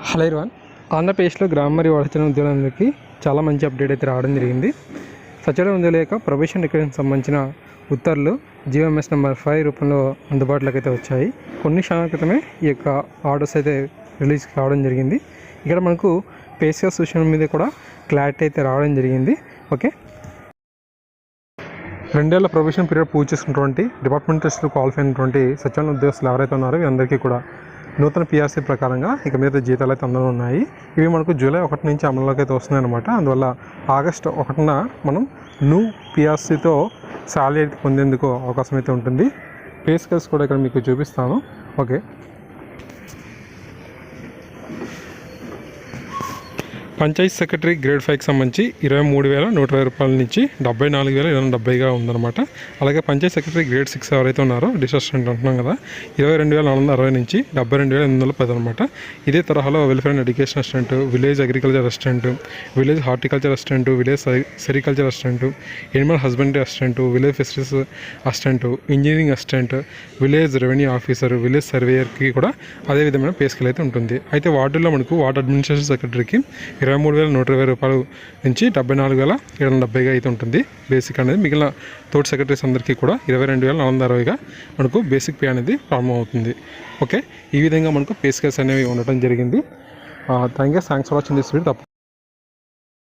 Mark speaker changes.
Speaker 1: Hello everyone, ఆంధ్రప్రదేశ్లో గ్రామ మరియు వలస ఉద్యోగులందరికీ చాలా మంచి అప్డేట్ అయితే రావడం జరిగింది. సచివాలయ ఉద్యోగుల యొక్క ప్రొబేషన్ రిక్వైర్మెంట్కి సంబంధించిన ఉత్తర్వులు జీవోఎంఎస్ నెంబర్ 5 రూపంలో అందుబాటులోకి అయితే వచ్చాయి. కొన్ని క్షణాల క్రితమే ఈ యొక్క ఆర్డర్స్ అయితే రిలీజ్ కావడం జరిగింది. ఇక్కడ మనకు పే స్కేల్ సూచన మీద కూడా క్లారిటీ అయితే రావడం జరిగింది. ఓకే, 2 ఏళ్ల ప్రొబేషన్ పీరియడ్ పూర్తి చేసుకున్నటువంటి డిపార్ట్మెంట్ టెస్టులు క్వాలిఫై అయినటువంటి సచివాలయ ఉద్యోగస్తులు ఎవరైతే ఉన్నారో వీరందరికీ కూడా నూతన పిఆర్సీ ప్రకారంగా ఇక మీద జీతాలు అయితే అందరూ ఉన్నాయి. ఇవి మనకు జూలై 1 నుంచి అమల్లోకి అయితే వస్తున్నాయి అన్నమాట. అందువల్ల ఆగస్టు 1న మనం న్యూ పిఆర్సీతో శాలరీ అయితే పొందేందుకు అవకాశం అయితే ఉంటుంది. పే స్కేల్స్ కూడా ఇక్కడ మీకు చూపిస్తాను. ఓకే, పంచాయత్ సెక్రటరీ గ్రేడ్ 5కి సంబంధించి 23,120 రూపాయల నుంచి 74,270గా ఉందన్నమాట. అలాగే పంచాయత్ సెక్రటరీ గ్రేడ్ 6 ఎవరైతే ఉన్నారో డిస్ట్రిక్ట్ అంటున్నాం కదా, 22,460 నుంచి 72,810 అనమాట. ఇదే తరహాలో welfare and education assistant, village agriculture assistant, village horticulture assistant, village sericulture assistant, animal husbandry assistant, village fisheries assistant, engineering assistant, village revenue officer, village సర్వేయర్కి కూడా అదే విధమైన పే స్కేల్ అయితే ఉంటుంది. అయితే వార్డుల్లో మనకు వార్డు అడ్మినిస్ట్రేషన్ సెక్రటరీకి 23,120 రూపాయలు నుంచి 74,770గా అయితే ఉంటుంది బేసిక్ అనేది. మిగిలిన తోటి సెక్రటరీస్ అందరికీ కూడా 22,460గా మనకు బేసిక్ పే అనేది ప్రారంభం అవుతుంది. ఓకే, ఈ విధంగా మనకు పే స్కేల్స్ అనేవి ఉండటం జరిగింది. Thanks for watching this video.